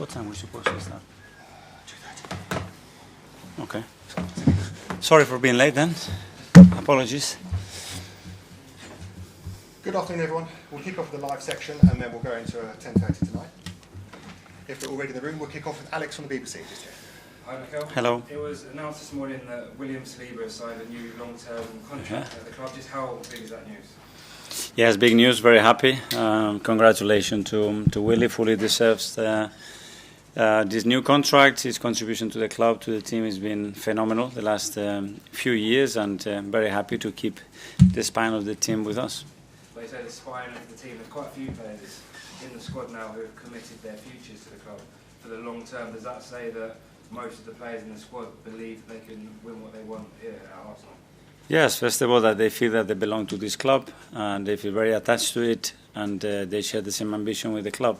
What time are we supposed to start? 2:30. Okay. Sorry for being late then. Apologies. Good afternoon, everyone. We'll kick off with the live section and then we'll go into 10:30 tonight. If we're already in the room, we'll kick off with Alex from the BBC. Just here. Hi, Mikel. Hello. It was announced this morning that Saliba has signed a new long-term contract at the club. Just how big is that news? Yes, big news. Very happy. Congratulations to Willie. Fully deserves this new contract. His contribution to the club, to the team, has been phenomenal the last few years, and very happy to keep the spine of the team with us. Like you say, the spine of the team. There's quite a few players in the squad now who have committed their futures to the club for the long term. Does that say that most of the players in the squad believe they can win what they want here at Arsenal? Yes, first of all, that they feel that they belong to this club and they feel very attached to it, and they share the same ambition with the club.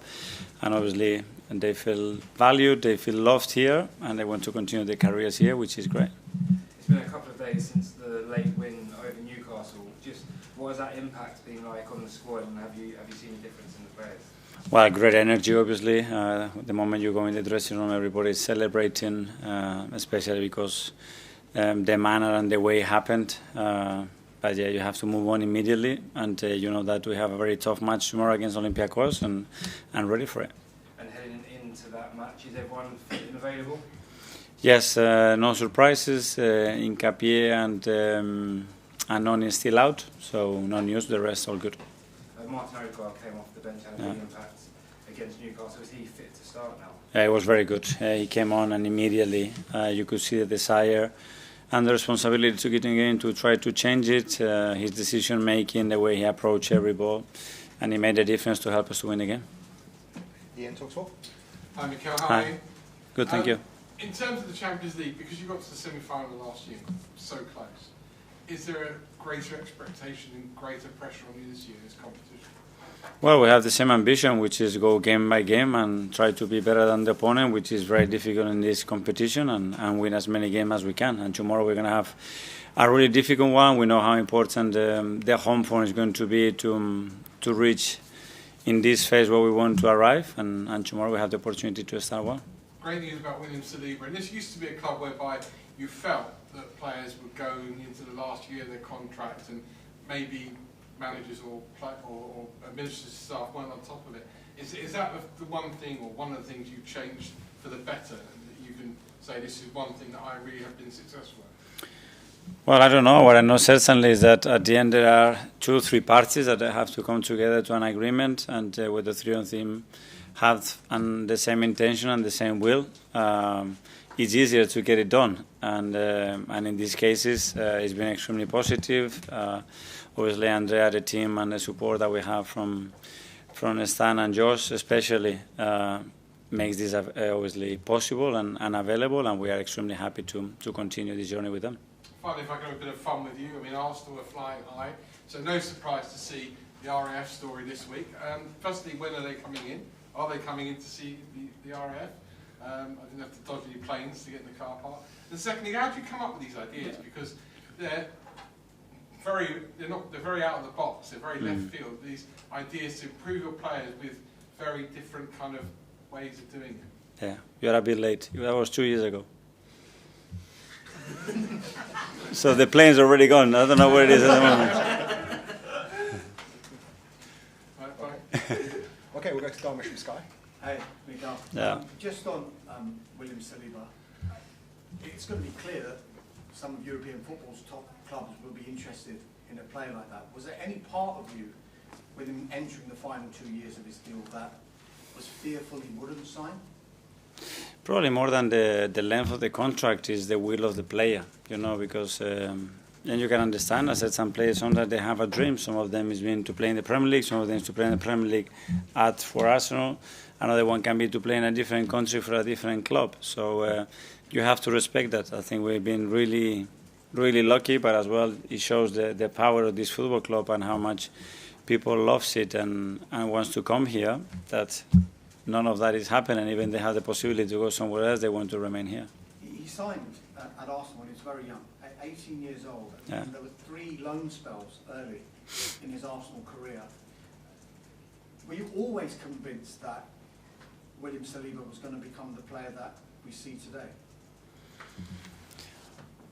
And obviously, they feel valued, they feel loved here, and they want to continue their careers here, which is great. It's been a couple of days since the late win over Newcastle. Just what has that impact been like on the squad, and have you seen a difference in the players? Well, great energy, obviously. The moment you go in the dressing room, everybody is celebrating, especially because the manner and the way it happened. But yeah, you have to move on immediately, and you know that we have a very tough match tomorrow against Olympiacos, and ready for it. And heading into that match, is everyone fit and available? Yes, no surprises. Hincapié and Anon is still out, so no news. The rest all good. Nwaneri came off the bench, had a big impact against Newcastle. Is he fit to start now? It was very good. He came on and immediately you could see the desire and the responsibility to get in the game to try to change it. His decision making, the way he approached every ball, and he made a difference to help us to win the game. Ian talks for. Hi, Mikel. How are you? Good, thank you. In terms of the Champions League, because you got to the semi-final last year, so close, is there a greater expectation and greater pressure on you this year in this competition? Well, we have the same ambition, which is go game by game and try to be better than the opponent, which is very difficult in this competition, and win as many games as we can. And tomorrow we're going to have a really difficult one. We know how important the home form is going to be to reach in this phase where we want to arrive, and tomorrow we have the opportunity to start well. Great news about Saliba, and this used to be a club whereby you felt that players were going into the last year of their contract and maybe managers or administrative staff weren't on top of it. Is that the one thing or one of the things you've changed for the better, and that you can say this is one thing that I really have been successful at? Well, I don't know. What I know certainly is that at the end there are 2 or 3 parties that have to come together to an agreement, and with the 3 of them have the same intention and the same will, it's easier to get it done. And in these cases, it's been extremely positive. Obviously, Andrea, the team, and the support that we have from Stan and Josh especially makes this obviously possible and available, and we are extremely happy to continue this journey with them. Finally, if I can have a bit of fun with you, I mean, Arsenal are flying high, so no surprise to see the RAF story this week. Firstly, when are they coming in? Are they coming in to see the RAF? I didn't have to dodge any planes to get in the car park. And secondly, how do you come up with these ideas? Because they're very out of the box. They're very left field. These ideas to improve your players with very different kind of ways of doing it. Yeah, you're a bit late. That was 2 years ago. So the plane's already gone. I don't know where it is at the moment. Bye. Okay, we'll go to Darmish from Sky. Hey, Mikel. Yeah. Just on Saliba, it's going to be clear that some of European football's top clubs will be interested in a player like that. Was there any part of you, with him entering the final 2 years of his deal, that was fearful he wouldn't sign? Probably more than the length of the contract is the will of the player, you know, because then you can understand. I said some players, sometimes they have a dream. Some of them is been to play in the Premier League, some of them is to play in the Premier League for Arsenal. Another one can be to play in a different country for a different club. So you have to respect that. I think we've been really, really lucky, but as well it shows the power of this football club and how much people loves it and wants to come here, that none of that is happening. Even they have the possibility to go somewhere else, they want to remain here. He signed at Arsenal when he was very young, at 18 years old. Yeah. There were 3 loan spells early in his Arsenal career. Were you always convinced that William Saliba was going to become the player that we see today?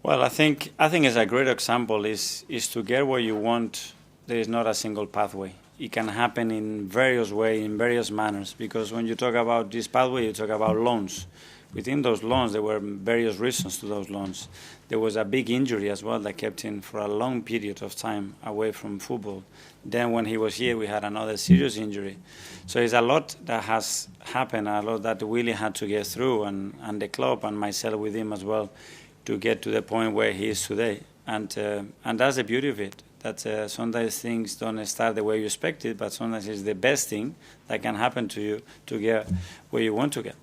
Well, I think it's a great example is to get where you want. There is not a single pathway. It can happen in various ways, in various manners, because when you talk about this pathway, you talk about loans. Within those loans, there were various reasons to those loans. There was a big injury as well that kept him for a long period of time away from football. Then when he was here, we had another serious injury. So it's a lot that has happened, a lot that Willie had to get through, and the club and myself with him as well, to get to the point where he is today. And that's the beauty of it, that sometimes things don't start the way you expect it, but sometimes it's the best thing that can happen to you to get where you want to get.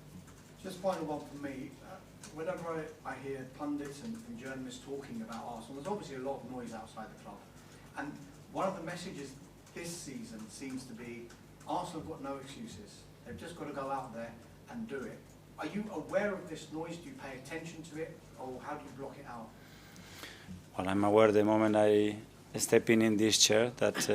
Just final one for me. Whenever I hear pundits and journalists talking about Arsenal, there's obviously a lot of noise outside the club. And one of the messages this season seems to be Arsenal have got no excuses. They've just got to go out there and do it. Are you aware of this noise? Do you pay attention to it? Or how do you block it out? Well, I'm aware the moment I step in this chair that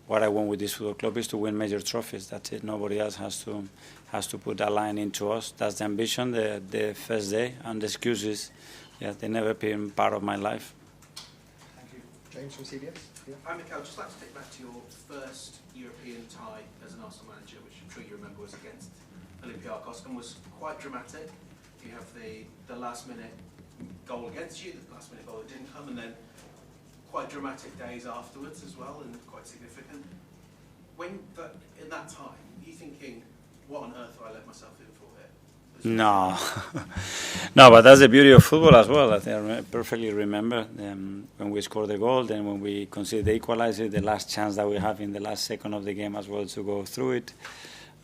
what I want with this football club is to win major trophies. That's it. Nobody else has to put a line into us. That's the ambition, the first day, and the excuses. Yeah, they never been part of my life. Thank you. James from CBS. Yeah. Hi, Mikel. I'd just like to take back to your first European tie as an Arsenal manager, which I'm sure you remember was against Olympiacos, and was quite dramatic. You have the last-minute goal against you, the last-minute goal that didn't come, and then quite dramatic days afterwards as well, and quite significant. In that time, are you thinking, what on earth have I let myself in for here? No, no, but that's the beauty of football as well. I think I perfectly remember when we scored the goal, then when we conceded the equalizer, the last chance that we have in the last second of the game as well to go through it.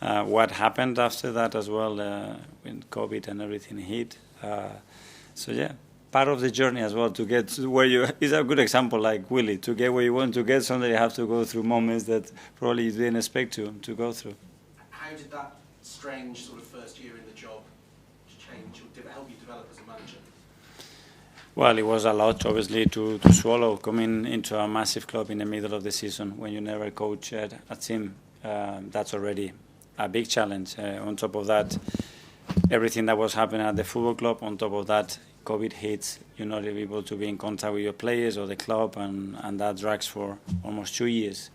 What happened after that as well, when COVID and everything hit. So yeah, part of the journey as well to get to where you is a good example like Willie. To get where you want to get, sometimes you have to go through moments that probably you didn't expect to go through. How did that strange sort of first year in the job change or help you develop as a manager? Well, it was a lot, obviously, to swallow, coming into a massive club in the middle of the season when you never coach a team. That's already a big challenge. On top of that, everything that was happening at the football club, on top of that, COVID hits, you're not able to be in contact with your players or the club, and that drags for almost 2 years.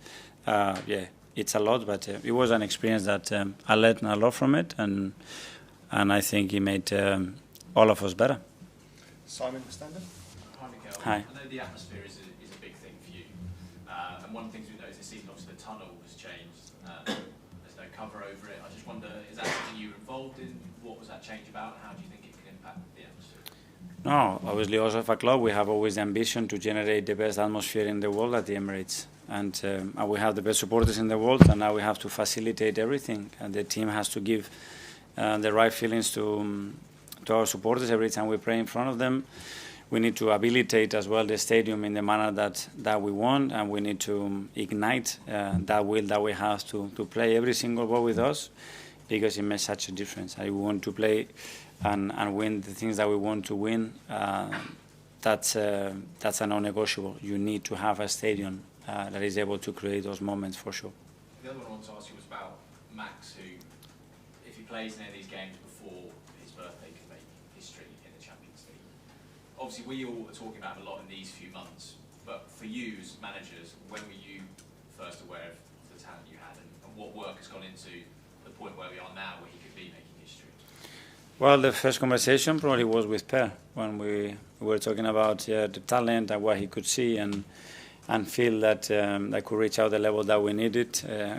Yeah, it's a lot, but it was an experience that I learned a lot from it, and I think it made all of us better. Simon, standard. Hi, Mikel. Hi. I know the atmosphere is a big thing for you, and one of the things we've noticed this season, obviously the tunnel has changed. There's no cover over it. I just wonder, is that something you were involved in? What was that change about, and how do you think it can impact the atmosphere? No, obviously also as a club we have always the ambition to generate the best atmosphere in the world at the Emirates, and we have the best supporters in the world, and now we have to facilitate everything, and the team has to give the right feelings to our supporters every time we play in front of them. We need to habilitate as well the stadium in the manner that we want, and we need to ignite that will that we have to play every single ball with us, because it makes such a difference. I want to play and win the things that we want to win. That's a non-negotiable. You need to have a stadium that is able to create those moments for sure. The other one I wanted to ask you was about Max, who, if he plays in any of these games before his birthday, can make history in the Champions League. Obviously, we all are talking about him a lot in these few months, but for you as managers, when were you first aware of the talent you had, and what work has gone into the point where we are now, where he could be making history? Well, the first conversation probably was with Per, when we were talking about the talent and what he could see and feel that that could reach out the level that we needed.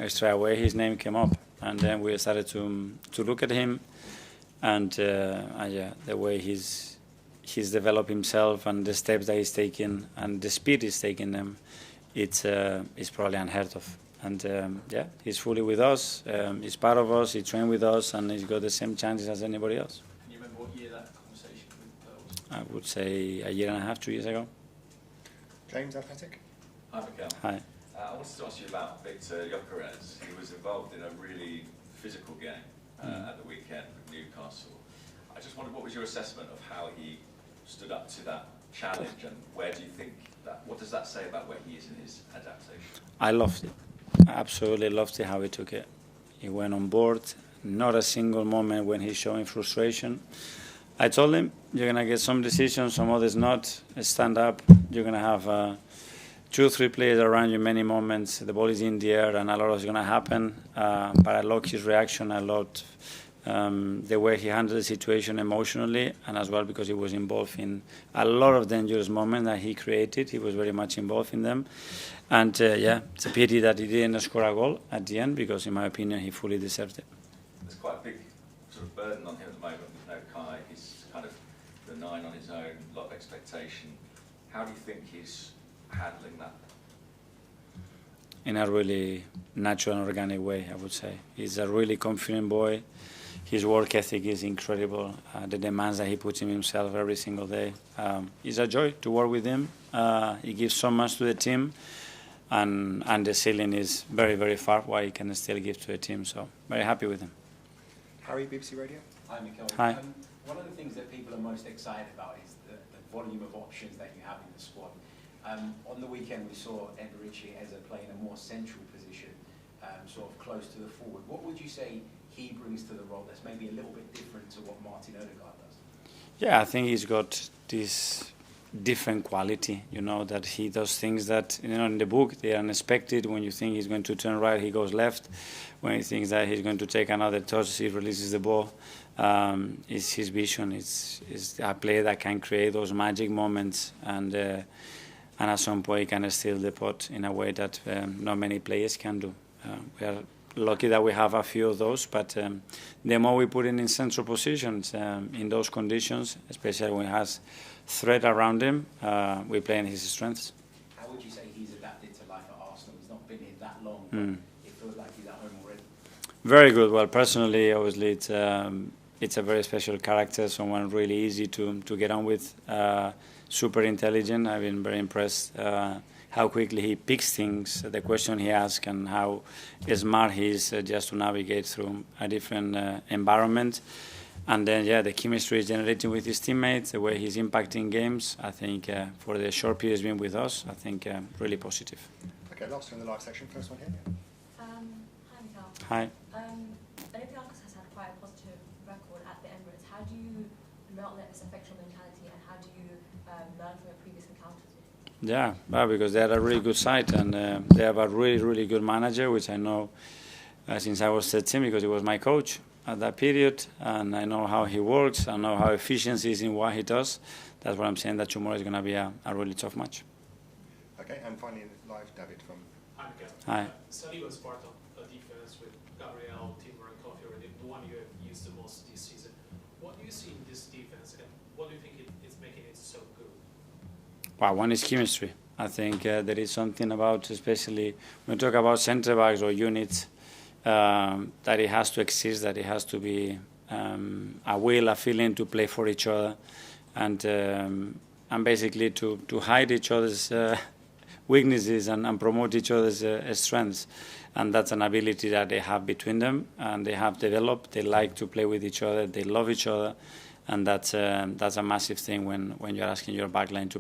Straight away his name came up, and then we started to look at him, and the way he's developed himself and the steps that he's taking and the speed he's taking them, it's probably unheard of. And he's fully with us, he's part of us, he trained with us, and he's got the same chances as anybody else. Can you remember what year that conversation with Per was? I would say a year and a half, 2 years ago. James, Athletic. Hi, Mikel. Hi. I wanted to ask you about Victor Gyökeres. He was involved in a really physical game at the weekend with Newcastle. I just wondered, what was your assessment of how he stood up to that challenge, and where do you think that, what does that say about where he is in his adaptation? I loved it. I absolutely loved it how he took it. He went on board, not a single moment when he's showing frustration. I told him, you're going to get some decisions, some others not. Stand up. You're going to have 2 or 3 players around you many moments. The ball is in the air and a lot is going to happen. But I love his reaction. I loved the way he handled the situation emotionally, and as well because he was involved in a lot of dangerous moments that he created. He was very much involved in them. And yeah, it's a pity that he didn't score a goal at the end, because in my opinion he fully deserved it. There's quite a big sort of burden on him at the moment with no Kai. He's kind of the 9 on his own, a lot of expectation. How do you think he's handling that? In a really natural and organic way, I would say. He's a really confident boy. His work ethic is incredible. The demands that he puts in himself every single day. It's a joy to work with him. He gives so much to the team, and the ceiling is very, very far what he can still give to the team. So very happy with him. Harry, BBC Radio. Hi, Mikel. Hi. One of the things that people are most excited about is the volume of options that you have in the squad. On the weekend, we saw Emirates as playing a more central position, sort of close to the forward. What would you say he brings to the role that's maybe a little bit different to what Martin Odegaard does? Yeah, I think he's got this different quality, you know, that he does things that, you know, in the book they are unexpected. When you think he's going to turn right, he goes left. When he thinks that he's going to take another touch, he releases the ball. It's his vision. It's a player that can create those magic moments, and at some point he can steal the pot in a way that not many players can do. We are lucky that we have a few of those, but the more we put in central positions in those conditions, especially when he has threat around him, we play in his strengths. How would you say he's adapted to life at Arsenal? He's not been here that long, but it feels like he's at home already. Very good. Well, personally, obviously, it's a very special character, someone really easy to get on with, super intelligent. I've been very impressed how quickly he picks things, the question he asks, and how smart he is just to navigate through a different environment. And then, yeah, the chemistry is generating with his teammates, the way he's impacting games. I think for the short period he's been with us, I think really positive. Okay, last one in the live section. First one here. Hi, Mikel. Hi. Olympiacos has had quite a positive record at the Emirates. How do you not let this affect your mentality, and how do you learn from your previous encounters? Yeah, well, because they had a really good side, and they have a really, really good manager, which I know since I was 13, because he was my coach at that period, and I know how he works. I know how efficient he is in what he does. That's what I'm saying, that tomorrow is going to be a really tough match. Okay, and finally live, David from. Hi, Mikel. Hi. Saliba is part of a defense with Gabriel, Timber, and Coffee already, the one you have used the most this season. What do you see in this defense, and what do you think it's making it so good? Well, one is chemistry. I think there is something about, especially when we talk about centre backs or units, that it has to exist, that it has to be a will, a feeling to play for each other, and basically to hide each other's weaknesses and promote each other's strengths. And that's an ability that they have between them, and they have developed. They like to play with each other. They love each other, and that's a massive thing when you're asking your backline to